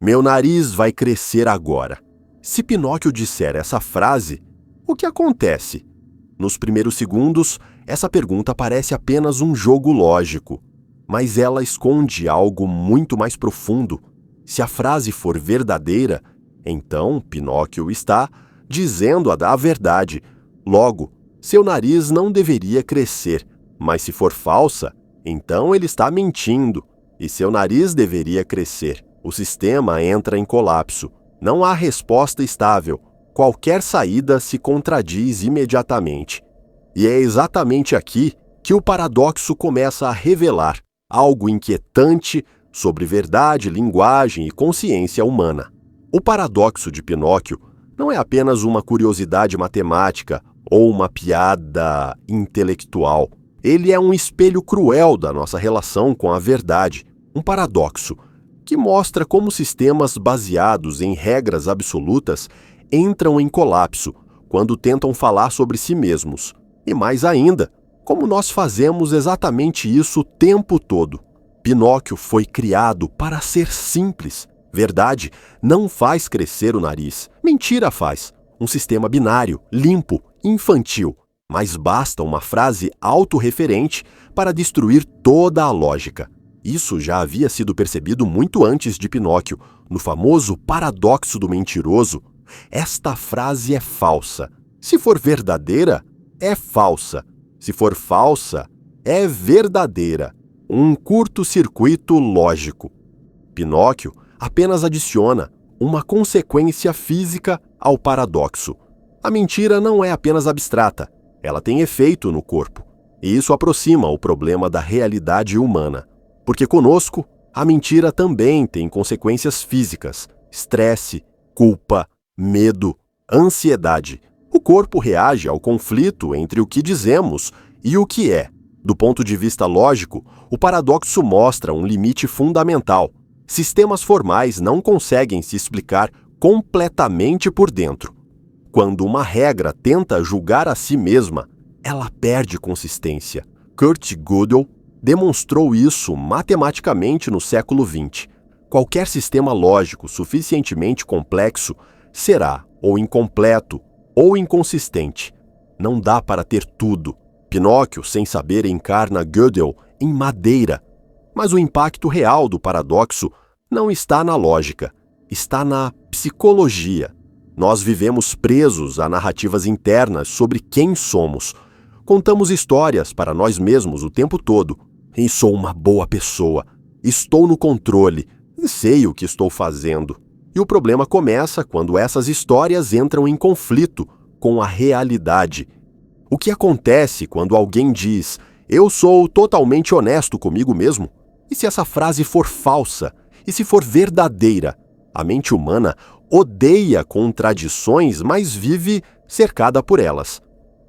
Meu nariz vai crescer agora. Se Pinóquio disser essa frase, o que acontece? Nos primeiros segundos, essa pergunta parece apenas um jogo lógico, mas ela esconde algo muito mais profundo. Se a frase for verdadeira, então Pinóquio está dizendo a verdade. Logo, seu nariz não deveria crescer, mas se for falsa, então ele está mentindo, e seu nariz deveria crescer. O sistema entra em colapso. Não há resposta estável. Qualquer saída se contradiz imediatamente. E é exatamente aqui que o paradoxo começa a revelar algo inquietante sobre verdade, linguagem e consciência humana. O paradoxo de Pinóquio não é apenas uma curiosidade matemática ou uma piada intelectual. Ele é um espelho cruel da nossa relação com a verdade, um paradoxo que mostra como sistemas baseados em regras absolutas entram em colapso quando tentam falar sobre si mesmos. E mais ainda, como nós fazemos exatamente isso o tempo todo. Pinóquio foi criado para ser simples. Verdade não faz crescer o nariz. Mentira faz. Um sistema binário, limpo, infantil. Mas basta uma frase autorreferente para destruir toda a lógica. Isso já havia sido percebido muito antes de Pinóquio, no famoso paradoxo do mentiroso. Esta frase é falsa. Se for verdadeira, é falsa. Se for falsa, é verdadeira. Um curto-circuito lógico. Pinóquio apenas adiciona uma consequência física ao paradoxo. A mentira não é apenas abstrata, ela tem efeito no corpo. E isso aproxima o problema da realidade humana. Porque conosco, a mentira também tem consequências físicas: estresse, culpa, medo, ansiedade. O corpo reage ao conflito entre o que dizemos e o que é. Do ponto de vista lógico, o paradoxo mostra um limite fundamental. Sistemas formais não conseguem se explicar completamente por dentro. Quando uma regra tenta julgar a si mesma, ela perde consistência. Kurt Gödel demonstrou isso matematicamente no século XX. Qualquer sistema lógico suficientemente complexo será ou incompleto ou inconsistente. Não dá para ter tudo. Pinóquio, sem saber, encarna Gödel em madeira. Mas o impacto real do paradoxo não está na lógica, está na psicologia. Nós vivemos presos a narrativas internas sobre quem somos. Contamos histórias para nós mesmos o tempo todo. E sou uma boa pessoa, estou no controle, sei o que estou fazendo. E o problema começa quando essas histórias entram em conflito com a realidade. O que acontece quando alguém diz: "Eu sou totalmente honesto comigo mesmo"? E se essa frase for falsa? E se for verdadeira? A mente humana odeia contradições, mas vive cercada por elas.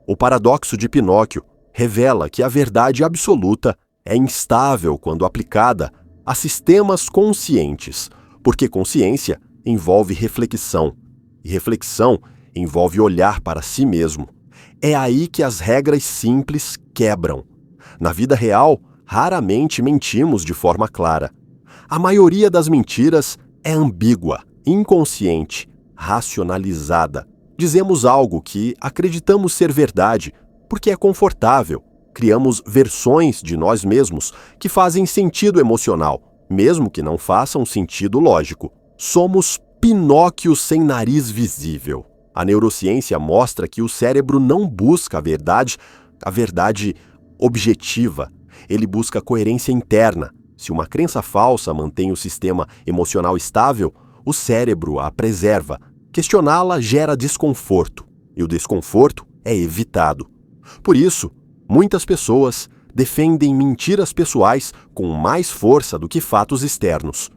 O paradoxo de Pinóquio revela que a verdade absoluta é instável quando aplicada a sistemas conscientes, porque consciência envolve reflexão, e reflexão envolve olhar para si mesmo. É aí que as regras simples quebram. Na vida real, raramente mentimos de forma clara. A maioria das mentiras é ambígua, inconsciente, racionalizada. Dizemos algo que acreditamos ser verdade porque é confortável. Criamos versões de nós mesmos que fazem sentido emocional, mesmo que não façam sentido lógico. Somos Pinóquio sem nariz visível. A neurociência mostra que o cérebro não busca a verdade objetiva. Ele busca coerência interna. Se uma crença falsa mantém o sistema emocional estável, o cérebro a preserva. Questioná-la gera desconforto, e o desconforto é evitado. Por isso, muitas pessoas defendem mentiras pessoais com mais força do que fatos externos.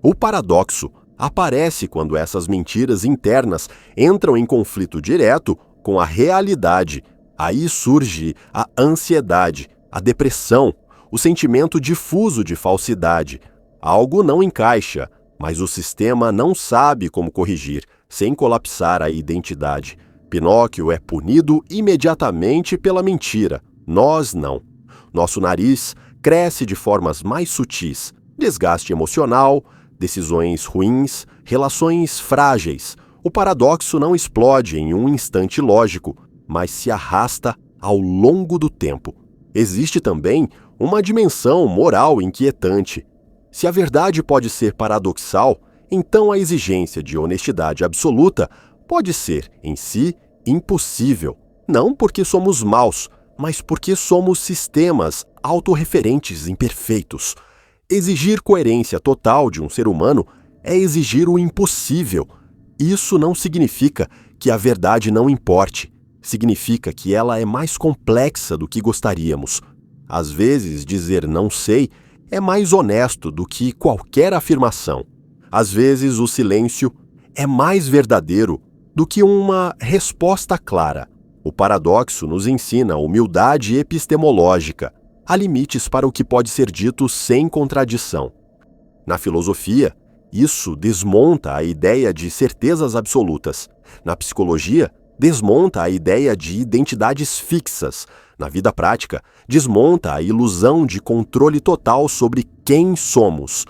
O paradoxo aparece quando essas mentiras internas entram em conflito direto com a realidade. Aí surge a ansiedade, a depressão, o sentimento difuso de falsidade. Algo não encaixa, mas o sistema não sabe como corrigir, sem colapsar a identidade. Pinóquio é punido imediatamente pela mentira. Nós não. Nosso nariz cresce de formas mais sutis. Desgaste emocional, decisões ruins, relações frágeis. O paradoxo não explode em um instante lógico, mas se arrasta ao longo do tempo. Existe também uma dimensão moral inquietante. Se a verdade pode ser paradoxal, então a exigência de honestidade absoluta pode ser, em si, impossível. Não porque somos maus, mas porque somos sistemas autorreferentes imperfeitos. Exigir coerência total de um ser humano é exigir o impossível. Isso não significa que a verdade não importe. Significa que ela é mais complexa do que gostaríamos. Às vezes, dizer não sei é mais honesto do que qualquer afirmação. Às vezes, o silêncio é mais verdadeiro do que uma resposta clara. O paradoxo nos ensina humildade epistemológica. Há limites para o que pode ser dito sem contradição. Na filosofia, isso desmonta a ideia de certezas absolutas. Na psicologia, desmonta a ideia de identidades fixas. Na vida prática, desmonta a ilusão de controle total sobre quem somos.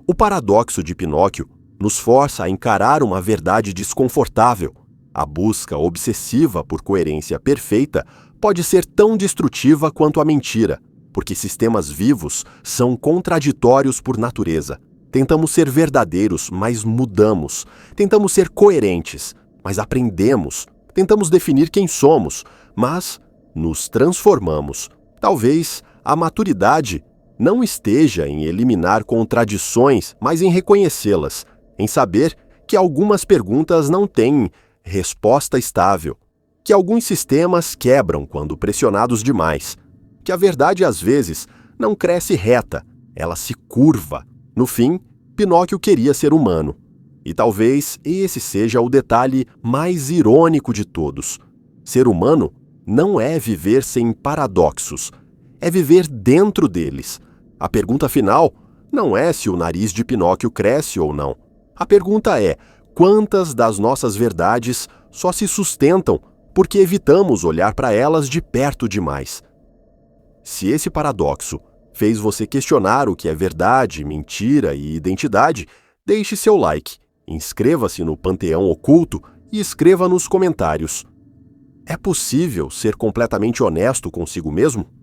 O paradoxo de Pinóquio nos força a encarar uma verdade desconfortável. A busca obsessiva por coerência perfeita pode ser tão destrutiva quanto a mentira, porque sistemas vivos são contraditórios por natureza. Tentamos ser verdadeiros, mas mudamos. Tentamos ser coerentes, mas aprendemos. Tentamos definir quem somos, mas nos transformamos. Talvez a maturidade não esteja em eliminar contradições, mas em reconhecê-las, em saber que algumas perguntas não têm resposta estável, que alguns sistemas quebram quando pressionados demais, que a verdade às vezes não cresce reta, ela se curva. No fim, Pinóquio queria ser humano. E talvez esse seja o detalhe mais irônico de todos. Ser humano não é viver sem paradoxos, é viver dentro deles. A pergunta final não é se o nariz de Pinóquio cresce ou não. A pergunta é: quantas das nossas verdades só se sustentam porque evitamos olhar para elas de perto demais? Se esse paradoxo fez você questionar o que é verdade, mentira e identidade, deixe seu like, inscreva-se no Panteão Oculto e escreva nos comentários: é possível ser completamente honesto consigo mesmo?